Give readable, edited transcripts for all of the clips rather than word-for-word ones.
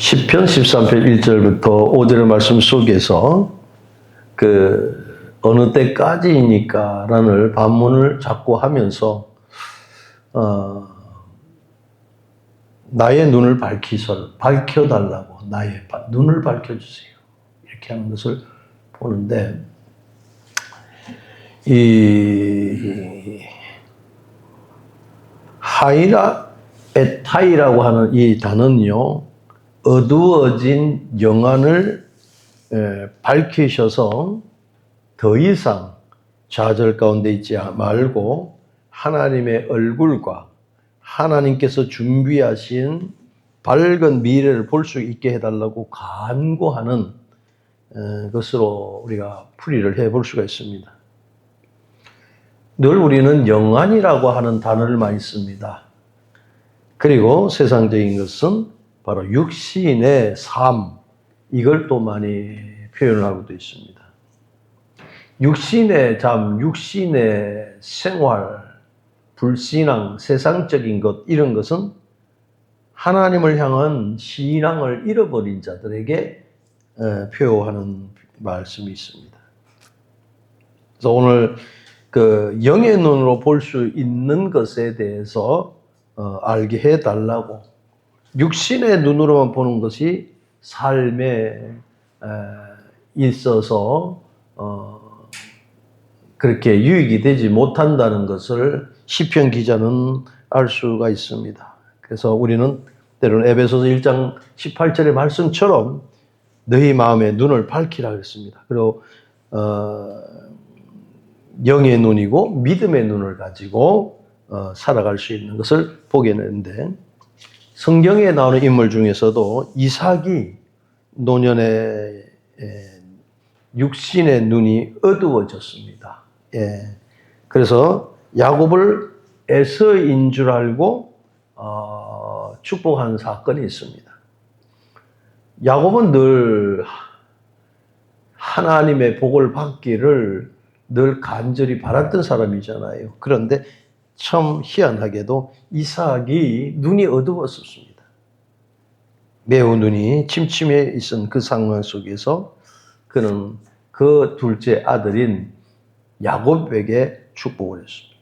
시편 13편 1절부터 5절의 말씀 속에서 어느 때까지입니까? 라는 반문을 자꾸 하면서 나의 눈을 밝혀달라고, 나의 눈을 밝혀주세요. 이렇게 하는 것을 보는데, 이 에타이라고 하는 이 단어는요, 어두워진 영안을 밝히셔서 더 이상 좌절 가운데 있지 말고 하나님의 얼굴과 하나님께서 준비하신 밝은 미래를 볼 수 있게 해달라고 간구하는 것으로 우리가 풀이를 해볼 수가 있습니다. 늘 우리는 영안이라고 하는 단어를 많이 씁니다. 그리고 세상적인 것은 바로 육신의 삶, 이걸 또 많이 표현하고도 있습니다. 육신의 삶, 육신의 생활, 불신앙, 세상적인 것, 이런 것은 하나님을 향한 신앙을 잃어버린 자들에게 표현하는 말씀이 있습니다. 그래서 오늘 영의 눈으로 볼 수 있는 것에 대해서 알게 해달라고, 육신의 눈으로만 보는 것이 삶에 있어서 그렇게 유익이 되지 못한다는 것을 시편 기자는 알 수가 있습니다. 그래서 우리는 때로는 에베소서 1장 18절의 말씀처럼 너희 마음의 눈을 밝히라 그랬습니다. 그리고 영의 눈이고 믿음의 눈을 가지고 살아갈 수 있는 것을 보게 되는데, 성경에 나오는 인물 중에서도 이삭이 노년에 육신의 눈이 어두워졌습니다. 그래서 야곱을 에서인 줄 알고 축복한 사건이 있습니다. 야곱은 늘 하나님의 복을 받기를 늘 간절히 바랐던 사람이잖아요. 그런데 참 희한하게도 이삭이 눈이 어두웠었습니다. 매우 눈이 침침해 있은 그 상황 속에서 그는 그 둘째 아들인 야곱에게 축복을 했습니다.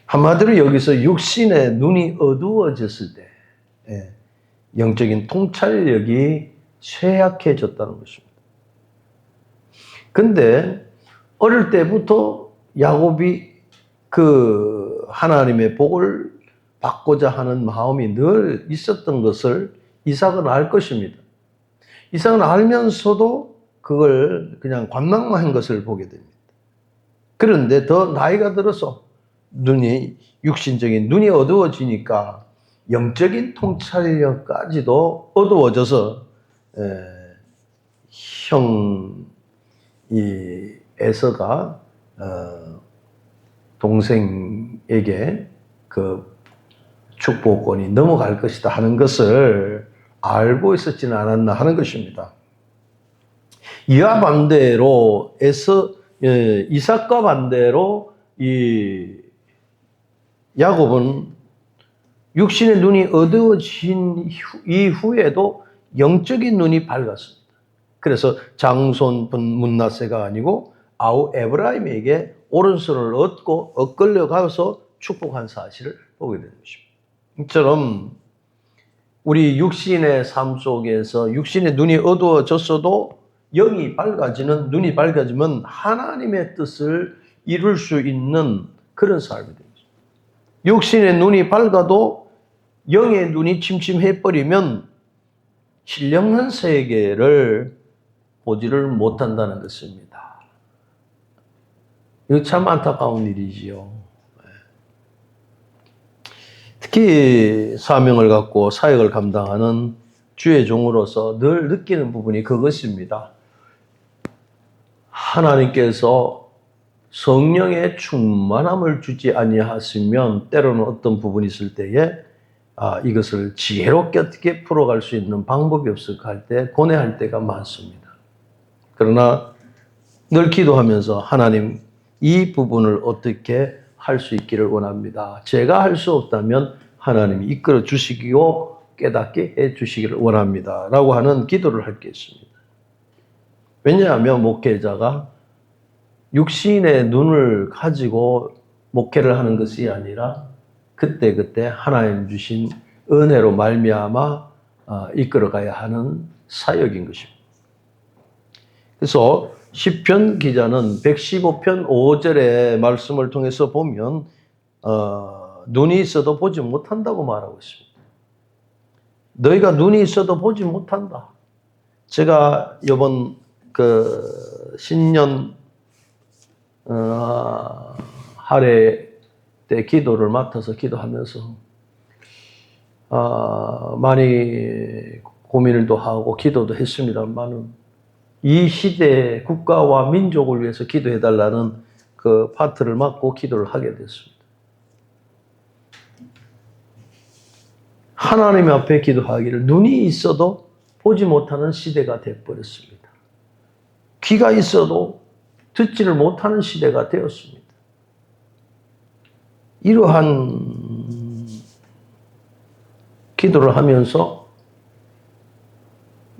한마디로 여기서 육신의 눈이 어두워졌을 때 영적인 통찰력이 쇠약해졌다는 것입니다. 근데 어릴 때부터 야곱이 하나님의 복을 받고자 하는 마음이 늘 있었던 것을 이삭은 알 것입니다. 이삭은 알면서도 그걸 그냥 관망만 한 것을 보게 됩니다. 그런데 더 나이가 들어서 육신적인 눈이 어두워지니까 영적인 통찰력까지도 어두워져서 에서가 동생에게 그 축복권이 넘어갈 것이다 하는 것을 알고 있었지는 않았나 하는 것입니다. 이와 반대로 이삭과 반대로 이 야곱은 육신의 눈이 어두워진 이후에도 영적인 눈이 밝았습니다. 그래서 장손 문나세가 아니고 아우 에브라임에게 오른손을 얻고 엇걸려 가서 축복한 사실을 보게 되는 것입니다. 이처럼 우리 육신의 삶 속에서 육신의 눈이 어두워졌어도 눈이 밝아지면 하나님의 뜻을 이룰 수 있는 그런 삶이 됩니다. 육신의 눈이 밝아도 영의 눈이 침침해버리면 신령한 세계를 보지를 못한다는 것입니다. 이거 참 안타까운 일이지요. 특히 사명을 갖고 사역을 감당하는 주의 종으로서 늘 느끼는 부분이 그것입니다. 하나님께서 성령의 충만함을 주지 아니하시면 때로는 어떤 부분이 있을 때에 이것을 지혜롭게 어떻게 풀어갈 수 있는 방법이 없을까 할 때 고뇌할 때가 많습니다. 그러나 늘 기도하면서 하나님, 이 부분을 어떻게 할 수 있기를 원합니다. 제가 할 수 없다면 하나님이 이끌어 주시고 깨닫게 해 주시기를 원합니다. 라고 하는 기도를 할 게 있습니다. 왜냐하면 목회자가 육신의 눈을 가지고 목회를 하는 것이 아니라 그때그때 하나님 주신 은혜로 말미암아 이끌어가야 하는 사역인 것입니다. 그래서 시편 기자는 115편 5절의 말씀을 통해서 보면 눈이 있어도 보지 못한다고 말하고 있습니다. 너희가 눈이 있어도 보지 못한다. 제가 이번 신년 할애 때 기도를 맡아서 기도하면서 많이 고민도 하고 기도도 했습니다만은 이 시대의 국가와 민족을 위해서 기도해달라는 그 파트를 맡고 기도를 하게 됐습니다. 하나님 앞에 기도하기를 눈이 있어도 보지 못하는 시대가 되어버렸습니다. 귀가 있어도 듣지를 못하는 시대가 되었습니다. 이러한 기도를 하면서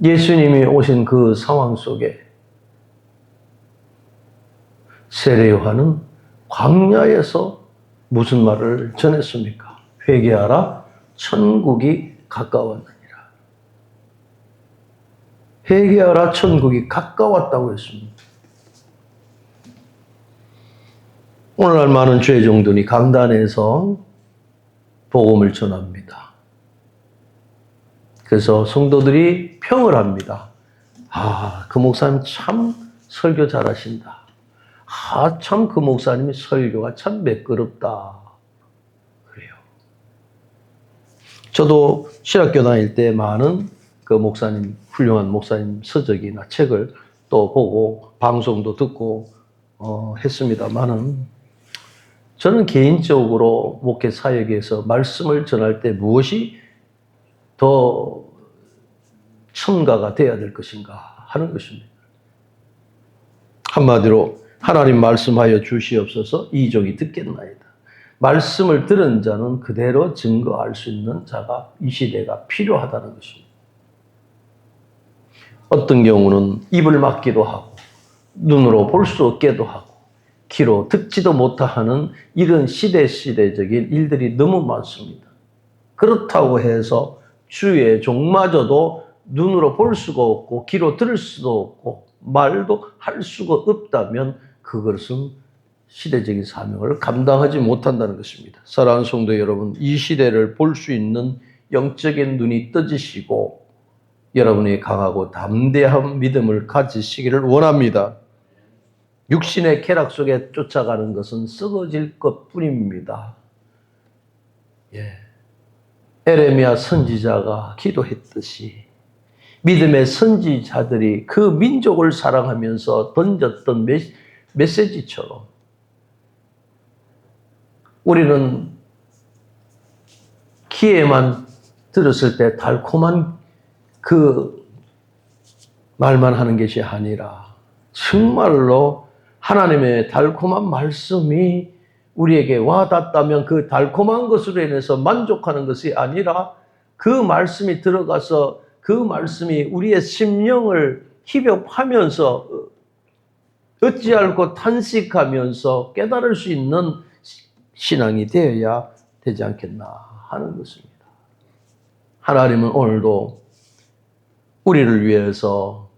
예수님이 오신 그 상황 속에 세례 요한은 광야에서 무슨 말을 전했습니까? 회개하라, 천국이 가까웠느니라. 회개하라, 천국이 가까웠다고 했습니다. 오늘날 많은 죄종들이 강단에서 복음을 전합니다. 그래서 성도들이 평을 합니다. 그 목사님 참 설교 잘하신다. 참 그 목사님의 설교가 참 매끄럽다. 그래요. 저도 신학교 다닐 때 많은 그 목사님, 훌륭한 목사님 서적이나 책을 또 보고 방송도 듣고 했습니다만은 저는 개인적으로 목회 사역에서 말씀을 전할 때 무엇이 더 첨가가 돼야 될 것인가 하는 것입니다. 한마디로 하나님 말씀하여 주시옵소서 이종이 듣겠나이다. 말씀을 들은 자는 그대로 증거할 수 있는 자가 이 시대가 필요하다는 것입니다. 어떤 경우는 입을 막기도 하고 눈으로 볼 수 없게도 하고 귀로 듣지도 못하는 이런 시대적인 일들이 너무 많습니다. 그렇다고 해서 주의 종마저도 눈으로 볼 수가 없고 귀로 들을 수도 없고 말도 할 수가 없다면 그것은 시대적인 사명을 감당하지 못한다는 것입니다. 사랑하는 성도 여러분, 이 시대를 볼 수 있는 영적인 눈이 떠지시고 여러분이 강하고 담대한 믿음을 가지시기를 원합니다. 육신의 쾌락 속에 쫓아가는 것은 썩어질 것뿐입니다. 에레미야 선지자가 기도했듯이 믿음의 선지자들이 그 민족을 사랑하면서 던졌던 메시지처럼 우리는 귀에만 들었을 때 달콤한 그 말만 하는 것이 아니라 정말로 하나님의 달콤한 말씀이 우리에게 와닿다면 그 달콤한 것으로 인해서 만족하는 것이 아니라 그 말씀이 들어가서 그 말씀이 우리의 심령을 희벽하면서 어찌할고 탄식하면서 깨달을 수 있는 신앙이 되어야 되지 않겠나 하는 것입니다. 하나님은 오늘도 우리를 위해서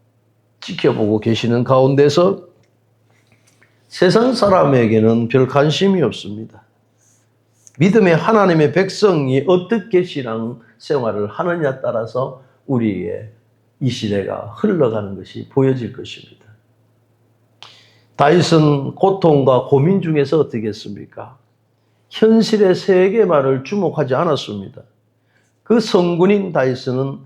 지켜보고 계시는 가운데서 세상 사람에게는 별 관심이 없습니다. 믿음의 하나님의 백성이 어떻게 신앙 생활을 하느냐에 따라서 우리의 이 시대가 흘러가는 것이 보여질 것입니다. 다윗은 고통과 고민 중에서 어떻게 했습니까? 현실의 세계만을 주목하지 않았습니다. 그 성군인 다윗은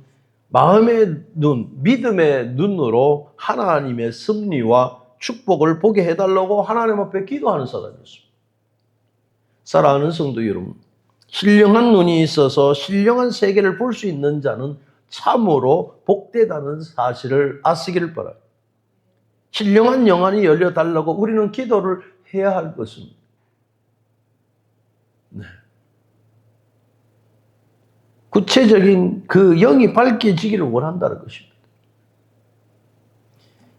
마음의 눈, 믿음의 눈으로 하나님의 섭리와 축복을 보게 해달라고 하나님 앞에 기도하는 사람이었습니다. 사랑하는 성도 여러분, 신령한 눈이 있어서 신령한 세계를 볼 수 있는 자는 참으로 복되다는 사실을 아시기를 바랍니다. 신령한 영안이 열려달라고 우리는 기도를 해야 할 것입니다. 구체적인 그 영이 밝혀지기를 원한다는 것입니다.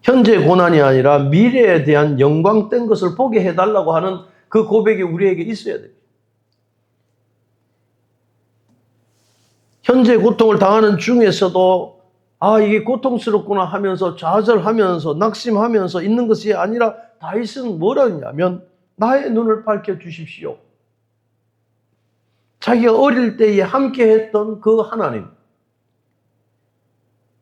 현재 고난이 아니라 미래에 대한 영광된 것을 보게 해달라고 하는 그 고백이 우리에게 있어야 됩니다. 현재 고통을 당하는 중에서도 이게 고통스럽구나 하면서 좌절하면서 낙심하면서 있는 것이 아니라 다윗은 뭐라 했냐면 나의 눈을 밝혀주십시오. 자기가 어릴 때에 함께 했던 그 하나님.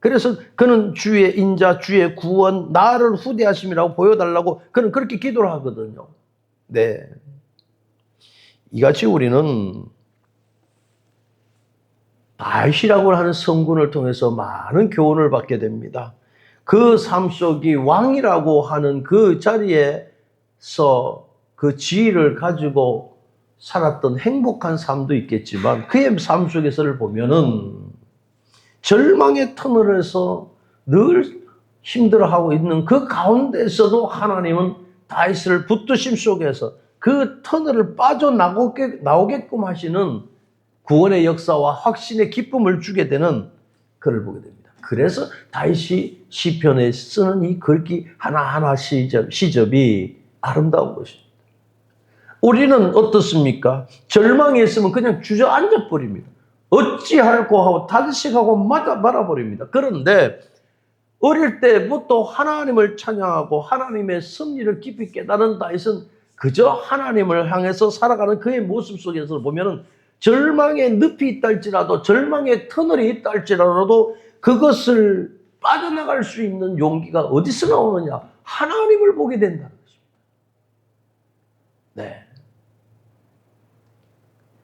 그래서 그는 주의 인자, 주의 구원, 나를 후대하심이라고 보여달라고 그는 그렇게 기도를 하거든요. 네. 이같이 우리는 다윗이라고 하는 성군을 통해서 많은 교훈을 받게 됩니다. 그 삶 속이 왕이라고 하는 그 자리에서 그 지위를 가지고 살았던 행복한 삶도 있겠지만 그의 삶 속에서를 보면은 절망의 터널에서 늘 힘들어하고 있는 그 가운데서도 하나님은 다윗을 붙드심 속에서 그 터널을 빠져나오게끔 하시는 구원의 역사와 확신의 기쁨을 주게 되는 글을 보게 됩니다. 그래서 다윗이 시편에 쓰는 이 글귀 하나하나 시접이 아름다운 것입니다. 우리는 어떻습니까? 절망에 있으면 그냥 주저앉아 버립니다. 어찌할꼬 하고 탄식하고 말아버립니다. 그런데 어릴 때부터 하나님을 찬양하고 하나님의 섭리를 깊이 깨달은 다윗은 그저 하나님을 향해서 살아가는 그의 모습 속에서 보면은 절망의 늪이 있다 할지라도 절망의 터널이 있다 할지라도 그것을 빠져나갈 수 있는 용기가 어디서 나오느냐? 하나님을 보게 된다는 것입니다. 네.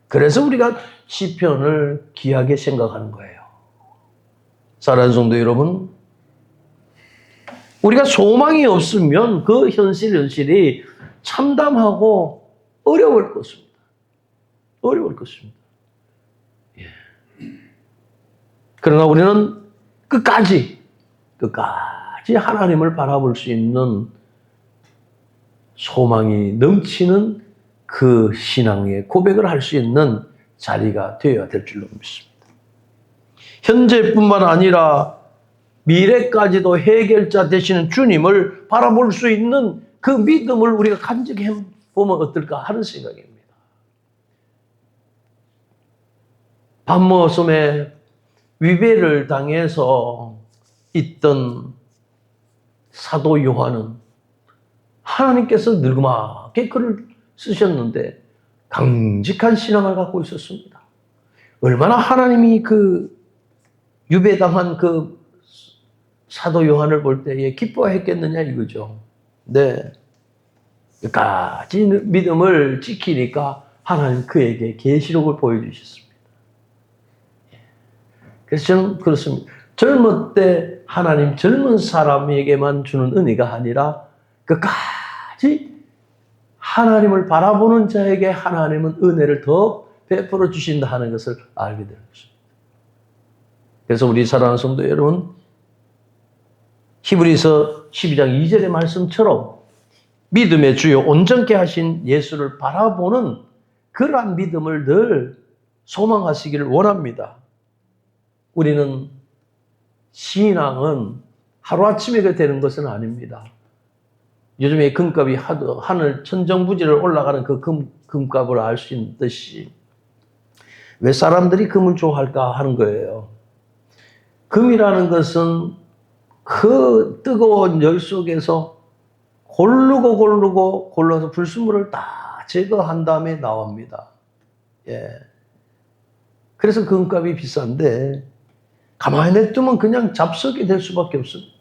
그래서 우리가 시편을 귀하게 생각하는 거예요. 사랑하는 성도 여러분, 우리가 소망이 없으면 그 현실이 참담하고 어려울 것입니다. 어려울 것입니다. 예. 그러나 우리는 끝까지 하나님을 바라볼 수 있는 소망이 넘치는 그 신앙의 고백을 할 수 있는 자리가 되어야 될 줄로 믿습니다. 현재뿐만 아니라 미래까지도 해결자 되시는 주님을 바라볼 수 있는 그 믿음을 우리가 간직해 보면 어떨까 하는 생각입니다. 밤모섬에 위배를 당해서 있던 사도 요한은 하나님께서 느그맣게 글을 쓰셨는데 강직한 신앙을 갖고 있었습니다. 얼마나 하나님이 그 유배당한 그 사도 요한을 볼 때에 기뻐했겠느냐 이거죠. 네. 끝까지 믿음을 지키니까 하나님 그에게 계시록을 보여주셨습니다. 그래서 저는 그렇습니다. 젊을 때 하나님 젊은 사람에게만 주는 은혜가 아니라 끝까지 하나님을 바라보는 자에게 하나님은 은혜를 더 베풀어 주신다 하는 것을 알게 되는 것입니다. 그래서 우리 사랑하는 성도 여러분, 히브리서 12장 2절의 말씀처럼 믿음의 주요 온전케 하신 예수를 바라보는 그러한 믿음을 늘 소망하시기를 원합니다. 우리는 신앙은 하루아침에 되는 것은 아닙니다. 요즘에 금값이 하늘 천정부지를 올라가는 그 금값을 알 수 있듯이 왜 사람들이 금을 좋아할까 하는 거예요. 금이라는 것은 그 뜨거운 열 속에서 골라서 불순물을 다 제거한 다음에 나옵니다. 예. 그래서 금값이 비싼데 가만히 냅두면 그냥 잡석이 될 수밖에 없습니다.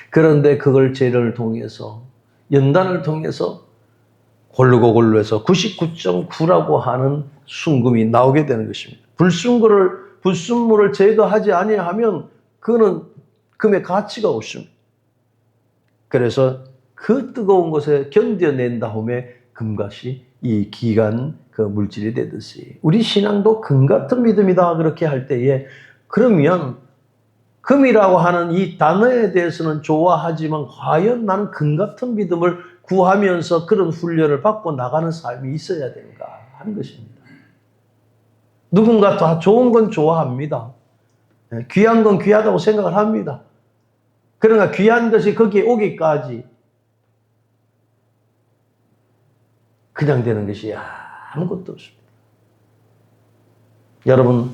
그런데 그걸 재련을 통해서 연단을 통해서 골르고골르해서 99.9라고 하는 순금이 나오게 되는 것입니다. 불순물을 제거하지 아니하면 그는 금의 가치가 없습니다. 그래서 그 뜨거운 것에 견뎌낸 다음에 금값이 이 기간 그 물질이 되듯이 우리 신앙도 금 같은 믿음이다 그렇게 할 때에 그러면 금이라고 하는 이 단어에 대해서는 좋아하지만 과연 나는 금 같은 믿음을 구하면서 그런 훈련을 받고 나가는 삶이 있어야 되는가 하는 것입니다. 누군가 다 좋은 건 좋아합니다. 귀한 건 귀하다고 생각을 합니다. 그러나 귀한 것이 거기에 오기까지 그냥 되는 것이 아무것도 없습니다. 여러분,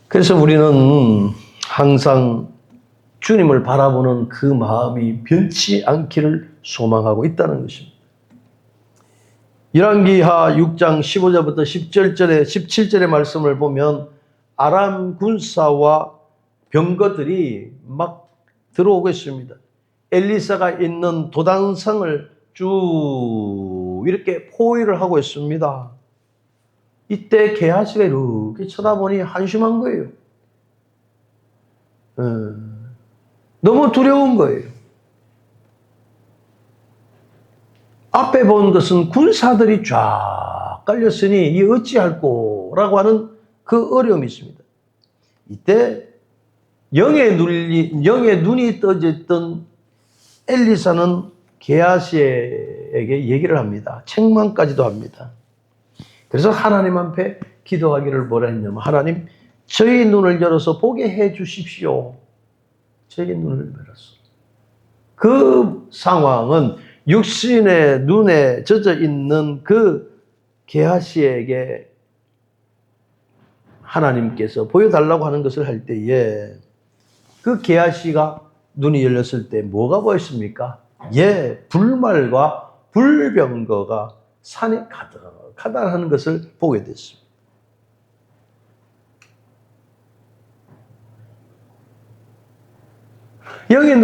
그래서 우리는 항상 주님을 바라보는 그 마음이 변치 않기를 소망하고 있다는 것입니다. 열왕기하 6장 15절부터 17절의 말씀을 보면 아람 군사와 병거들이 막 들어오고 있습니다. 엘리사가 있는 도단성을 쭉 이렇게 포위를 하고 있습니다. 이때 게하시가 이렇게 쳐다보니 한심한 거예요. 너무 두려운 거예요. 앞에 본 것은 군사들이 쫙 깔렸으니 이 어찌할꼬라고 하는 그 어려움이 있습니다. 이때 영의 눈이 떠졌던 엘리사는 게하시에게 얘기를 합니다. 책망까지도 합니다. 그래서 하나님 앞에 기도하기를 뭐라 했냐면, 하나님, 저희 눈을 열어서 보게 해 주십시오. 저희 눈을 열어서. 그 상황은 육신의 눈에 젖어 있는 그 게하시에게 하나님께서 보여달라고 하는 것을 할 때에 그 게하시가 눈이 열렸을 때 뭐가 보였습니까? 불말과 불병거가 산에 가득하다는 것을 보게 됐습니다. 영의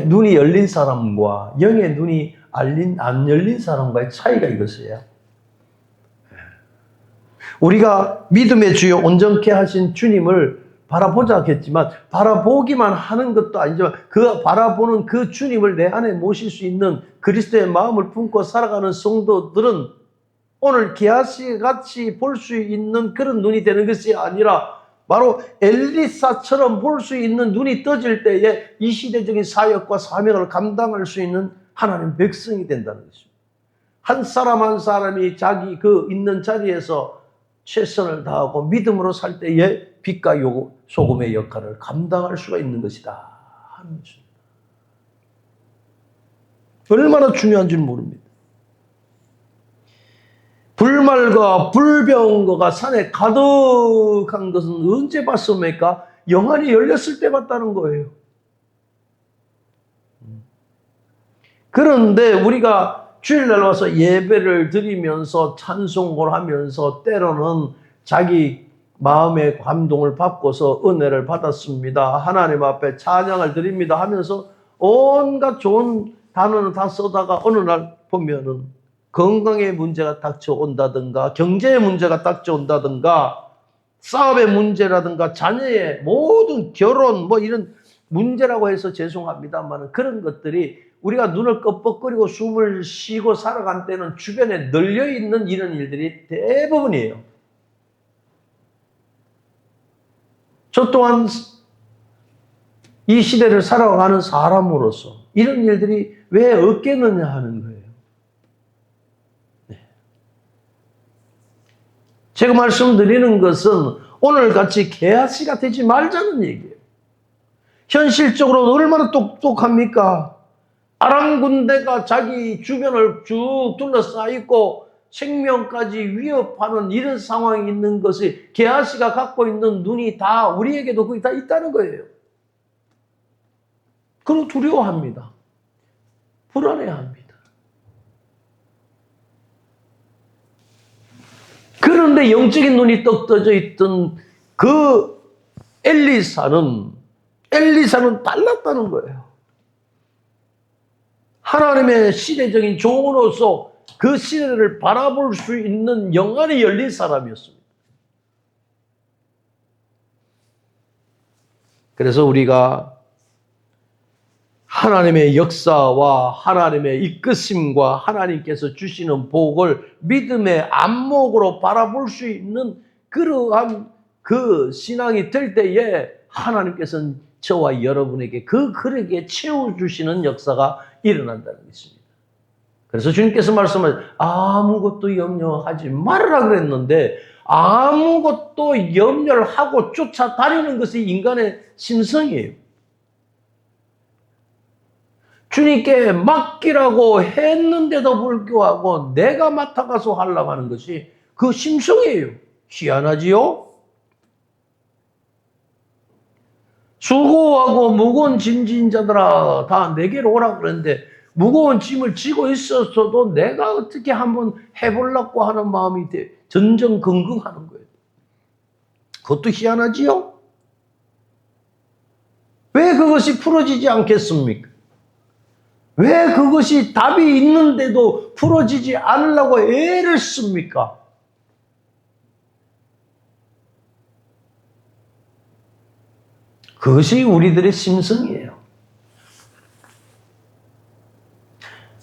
눈이 열린 사람과 영의 눈이 안 열린 사람과의 차이가 이것이에요. 우리가 믿음의 주요 온전케 하신 주님을 바라보자 하겠지만, 바라보기만 하는 것도 아니지만 그 바라보는 그 주님을 내 안에 모실 수 있는 그리스도의 마음을 품고 살아가는 성도들은 오늘 게하시 같이 볼 수 있는 그런 눈이 되는 것이 아니라 바로 엘리사처럼 볼 수 있는 눈이 떠질 때에 이 시대적인 사역과 사명을 감당할 수 있는 하나님 백성이 된다는 것입니다. 한 사람 한 사람이 자기 그 있는 자리에서 최선을 다하고 믿음으로 살 때에 빛과 소금의 역할을 감당할 수가 있는 것이다 하는 것입니다. 얼마나 중요한지는 모릅니다. 불말과 불병거가 산에 가득한 것은 언제 봤습니까? 영안이 열렸을 때 봤다는 거예요. 그런데 우리가 주일날 와서 예배를 드리면서 찬송을 하면서 때로는 자기 마음의 감동을 받고서 은혜를 받았습니다. 하나님 앞에 찬양을 드립니다 하면서 온갖 좋은 단어는 다 써다가 어느 날 보면은 건강의 문제가 닥쳐온다든가 경제의 문제가 닥쳐온다든가 사업의 문제라든가 자녀의 모든 결혼 이런 문제라고 해서 죄송합니다만 그런 것들이 우리가 눈을 껌뻑거리고 숨을 쉬고 살아간 때는 주변에 널려있는 이런 일들이 대부분이에요. 저 또한 이 시대를 살아가는 사람으로서 이런 일들이 왜 없겠느냐 하는 거예요. 제가 말씀드리는 것은 오늘같이 게하시가 되지 말자는 얘기예요. 현실적으로 얼마나 똑똑합니까? 아람 군대가 자기 주변을 쭉 둘러싸있고 생명까지 위협하는 이런 상황이 있는 것이 게하시가 갖고 있는 눈이 다 우리에게도 거기 다 있다는 거예요. 그럼 두려워합니다. 불안해합니다. 그런데 영적인 눈이 떡 떠져 있던 그 엘리사는 달랐다는 거예요. 하나님의 시대적인 종으로서 그 시대를 바라볼 수 있는 영안이 열린 사람이었습니다. 그래서 우리가 하나님의 역사와 하나님의 이끄심과 하나님께서 주시는 복을 믿음의 안목으로 바라볼 수 있는 그러한 그 신앙이 될 때에 하나님께서는 저와 여러분에게 그 그릇에 채워주시는 역사가 일어난다는 것입니다. 그래서 주님께서 말씀을 아무것도 염려하지 말으라 그랬는데 아무것도 염려를 하고 쫓아다니는 것이 인간의 심성이에요. 주님께 맡기라고 했는데도 불구하고 내가 맡아가서 하려고 하는 것이 그 심성이에요. 희한하지요? 수고하고 무거운 짐진 자들아 다 내게로 오라 그러는데 무거운 짐을 지고 있었어도 내가 어떻게 한번 해보려고 하는 마음이 전전긍긍하는 거예요. 그것도 희한하지요? 왜 그것이 풀어지지 않겠습니까? 왜 그것이 답이 있는데도 풀어지지 않으려고 애를 씁니까? 그것이 우리들의 심성이에요.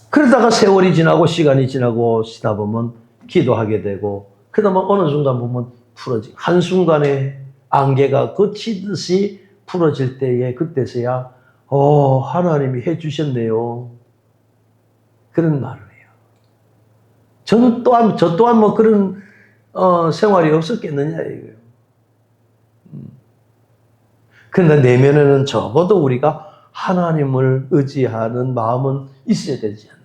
그러다가 세월이 지나고 시간이 지나고 쉬다 보면 기도하게 되고 그러다 어느 순간 보면 풀어지고 한순간에 안개가 걷히듯이 풀어질 때에 그때서야 하나님이 해주셨네요. 그런 말을 해요. 저 또한 뭐 그런 생활이 없었겠느냐 이거예요. 그러나 내면에는 적어도 우리가 하나님을 의지하는 마음은 있어야 되지 않느냐.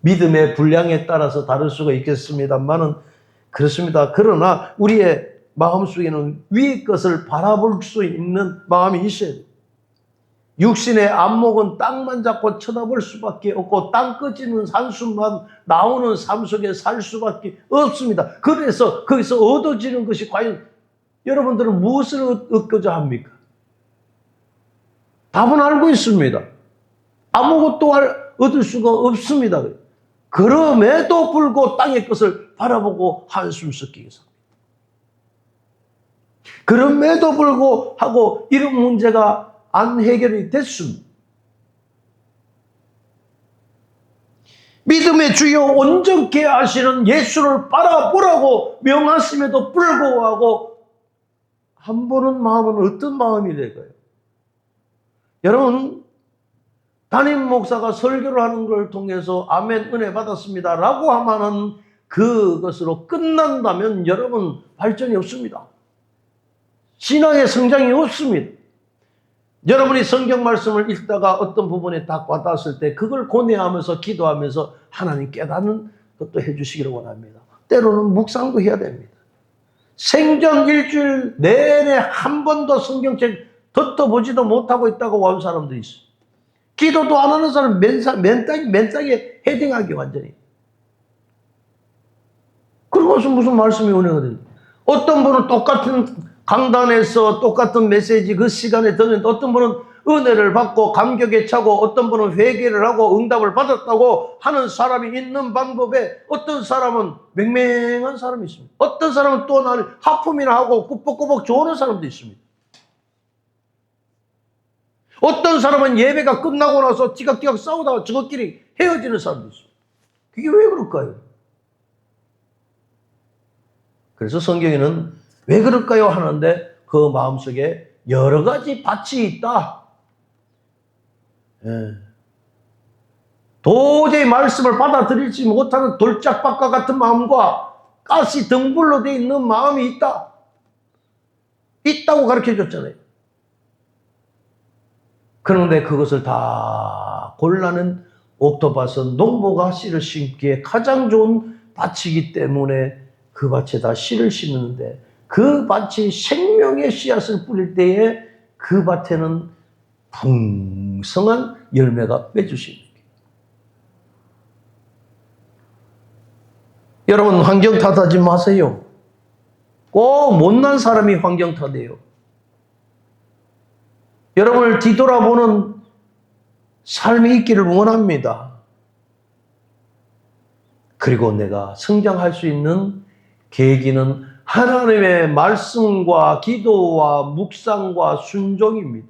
믿음의 분량에 따라서 다를 수가 있겠습니다만은 그렇습니다. 그러나 우리의 마음속에는 위의 것을 바라볼 수 있는 마음이 있어야 돼요. 육신의 안목은 땅만 잡고 쳐다볼 수밖에 없고 땅끝이는 산수만 나오는 삶 속에 살 수밖에 없습니다. 그래서 거기서 얻어지는 것이 과연 여러분들은 무엇을 얻고자 합니까? 답은 알고 있습니다. 아무것도 얻을 수가 없습니다. 그럼에도 불구하고 땅의 것을 바라보고 한숨 섞이게 삽니다. 그럼에도 불구하고 이런 문제가 안 해결이 됐습니다. 믿음의 주여 온전케 하시는 예수를 바라보라고 명하심에도 불구하고 한 번은 마음은 어떤 마음이 될까요? 여러분, 담임 목사가 설교를 하는 걸 통해서 아멘 은혜 받았습니다 라고 하면은 그것으로 끝난다면 여러분 발전이 없습니다. 신앙의 성장이 없습니다. 여러분이 성경 말씀을 읽다가 어떤 부분에 딱 와닿았을 때 그걸 고뇌하면서 기도하면서 하나님 깨닫는 것도 해주시기를 원합니다. 때로는 묵상도 해야 됩니다. 생전 일주일 내내 한 번도 성경책 덧떠보지도 못하고 있다고 온 사람도 있어요. 기도도 안 하는 사람은 맨땅에 헤딩하기 완전히. 그러고서 무슨 말씀이 은혜가 됩니까? 어떤 분은 똑같은 강단에서 똑같은 메시지 그 시간에 듣는데 어떤 분은 은혜를 받고 감격에 차고 어떤 분은 회개를 하고 응답을 받았다고 하는 사람이 있는 방법에 어떤 사람은 맹맹한 사람이 있습니다. 어떤 사람은 또 나를 하품이나 하고 꾸벅꾸벅 좋아하는 사람도 있습니다. 어떤 사람은 예배가 끝나고 나서 티격태격 싸우다가 저것끼리 헤어지는 사람도 있습니다. 그게 왜 그럴까요? 그래서 성경에는 왜 그럴까요? 하는데 그 마음속에 여러 가지 밭이 있다. 예. 도저히 말씀을 받아들이지 못하는 돌짝밭과 같은 마음과 가시 등불로 되어 있는 마음이 있다. 있다고 가르쳐 줬잖아요. 그런데 그것을 다 골라낸 옥토밭은 농부가 씨를 심기에 가장 좋은 밭이기 때문에 그 밭에 다 씨를 심는데 그 밭이 생명의 씨앗을 뿌릴 때에 그 밭에는 풍성한 열매가 맺으십니다. 여러분 환경 탓하지 마세요. 꼭 못난 사람이 환경 탓해요. 여러분을 뒤돌아보는 삶이 있기를 원합니다. 그리고 내가 성장할 수 있는 계기는 하나님의 말씀과 기도와 묵상과 순종입니다.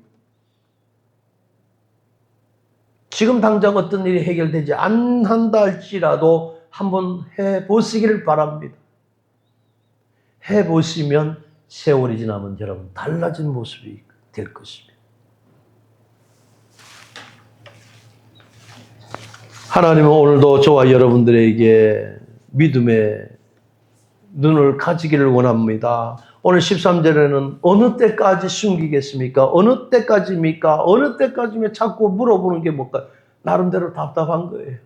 지금 당장 어떤 일이 해결되지 않는다 할지라도 한번 해보시기를 바랍니다. 해보시면 세월이 지나면 여러분 달라진 모습이 될 것입니다. 하나님은 오늘도 저와 여러분들에게 믿음의 눈을 가지기를 원합니다. 오늘 13절에는 어느 때까지 숨기겠습니까? 어느 때까지입니까? 어느 때까지면 자꾸 물어보는 게 뭘까? 나름대로 답답한 거예요.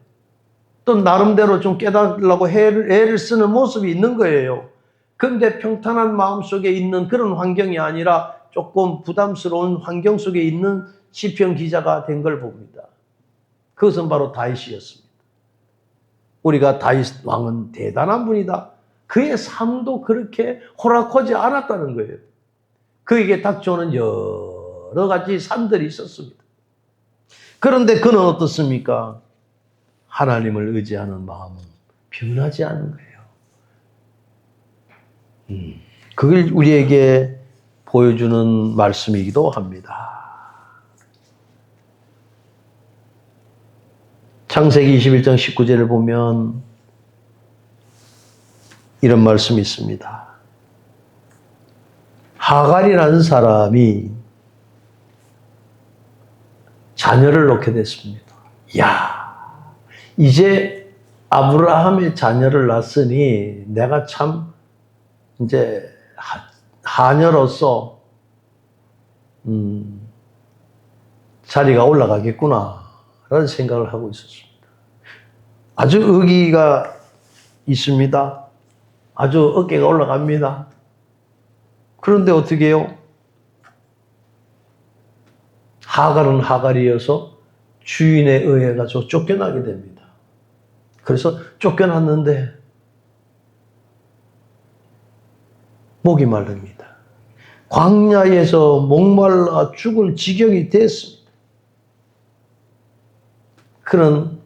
또 나름대로 좀 깨달으려고 애를 쓰는 모습이 있는 거예요. 그런데 평탄한 마음속에 있는 그런 환경이 아니라 조금 부담스러운 환경 속에 있는 시편 기자가 된 걸 봅니다. 그것은 바로 다윗이었습니다. 우리가 다윗 왕은 대단한 분이다. 그의 삶도 그렇게 호락하지 않았다는 거예요. 그에게 닥쳐오는 여러 가지 산들이 있었습니다. 그런데 그는 어떻습니까? 하나님을 의지하는 마음은 변하지 않은 거예요. 그걸 우리에게 보여주는 말씀이기도 합니다. 창세기 21장 19절을 보면 이런 말씀이 있습니다. 하갈이라는 사람이 자녀를 낳게 됐습니다. 이야, 이제 아브라함의 자녀를 낳았으니 내가 참 이제 하녀로서 자리가 올라가겠구나 라는 생각을 하고 있었습니다. 아주 의기가 있습니다. 아주 어깨가 올라갑니다. 그런데 어떻게 해요? 하갈은 하갈이어서 주인에 의해 가지고 쫓겨나게 됩니다. 그래서 쫓겨났는데 목이 마릅니다. 광야에서 목말라 죽을 지경이 됐습니다. 그는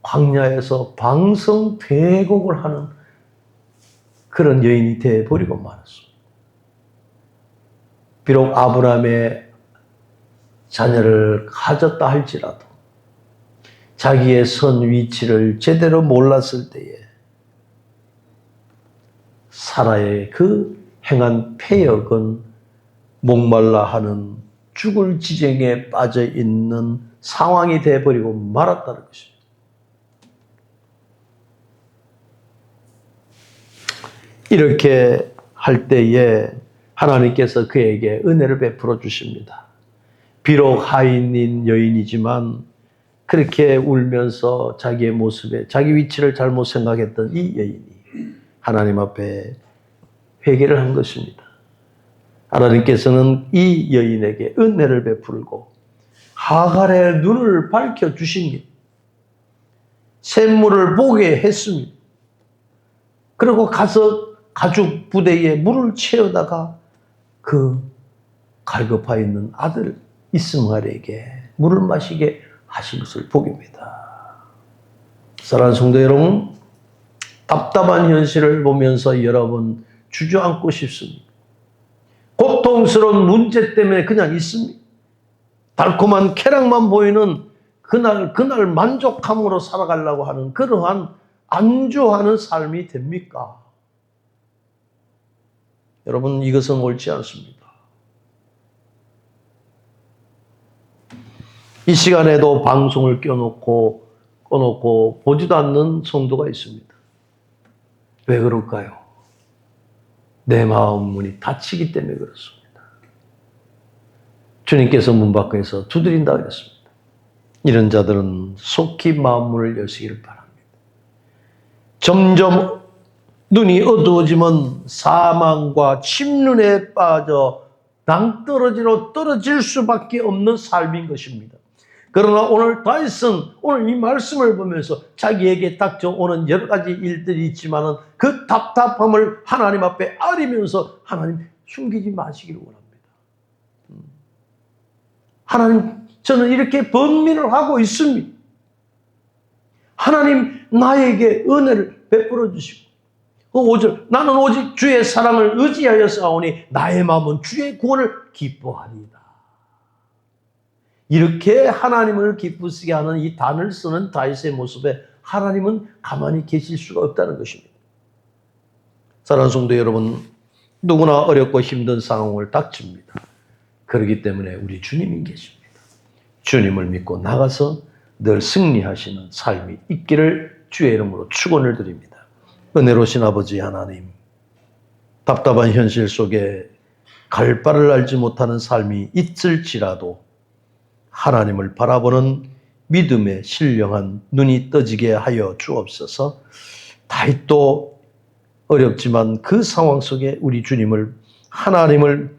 광야에서 방성회곡을 하는 그런 여인이 되어버리고 말았습니다. 비록 아브라함의 자녀를 가졌다 할지라도 자기의 선 위치를 제대로 몰랐을 때에 사라의 그 행한 패역은 목말라 하는 죽을 지경에 빠져 있는 상황이 되어버리고 말았다는 것입니다. 이렇게 할 때에 하나님께서 그에게 은혜를 베풀어 주십니다. 비록 하인인 여인이지만 그렇게 울면서 자기의 모습에 자기 위치를 잘못 생각했던 이 여인이 하나님 앞에 회개를 한 것입니다. 하나님께서는 이 여인에게 은혜를 베풀고 하갈의 눈을 밝혀주십니다. 샘물을 보게 했습니다. 그리고 가서 가죽 부대에 물을 채우다가 그 갈급하 있는 아들 이스마엘에게 물을 마시게 하신 것을 보입니다. 사랑하는 성도 여러분, 답답한 현실을 보면서 여러분 주저앉고 싶습니다. 고통스러운 문제 때문에 그냥 있습니다. 달콤한 쾌락만 보이는 그날 만족함으로 살아가려고 하는 그러한 안주하는 삶이 됩니까? 여러분, 이것은 옳지 않습니다. 이 시간에도 방송을 꺼놓고 보지도 않는 성도가 있습니다. 왜 그럴까요? 내 마음 문이 닫히기 때문에 그렇습니다. 주님께서 문 밖에서 두드린다 그랬습니다. 이런 자들은 속히 마음 문을 여시기를 바랍니다. 점점 눈이 어두워지면 사망과 침륜에 빠져 낭떠러지로 떨어질 수밖에 없는 삶인 것입니다. 그러나 오늘 다윗은 오늘 이 말씀을 보면서 자기에게 닥쳐오는 여러 가지 일들이 있지만은 그 답답함을 하나님 앞에 아리면서 하나님 숨기지 마시기를 원합니다. 하나님, 저는 이렇게 번민을 하고 있습니다. 하나님, 나에게 은혜를 베풀어 주시고 5절, 나는 오직 주의 사랑을 의지하여 싸우니 나의 마음은 주의 구원을 기뻐하리이다. 이렇게 하나님을 기쁘시게 하는 이 단을 쓰는 다윗의 모습에 하나님은 가만히 계실 수가 없다는 것입니다. 사랑하는 성도 여러분, 누구나 어렵고 힘든 상황을 닥칩니다. 그렇기 때문에 우리 주님이 계십니다. 주님을 믿고 나가서 늘 승리하시는 삶이 있기를 주의 이름으로 축원을 드립니다. 은혜로우신 아버지 하나님, 답답한 현실 속에 갈 바를 알지 못하는 삶이 있을지라도 하나님을 바라보는 믿음의 신령한 눈이 떠지게 하여 주옵소서. 다윗도 어렵지만 그 상황 속에 우리 주님을, 하나님을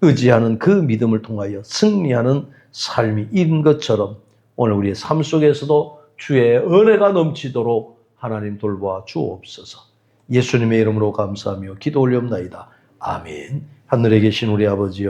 의지하는 그 믿음을 통하여 승리하는 삶이 인 것처럼 오늘 우리의 삶 속에서도 주의 은혜가 넘치도록 하나님 돌보아 주옵소서. 예수님의 이름으로 감사하며 기도 올리옵나이다. 아멘. 하늘에 계신 우리 아버지여,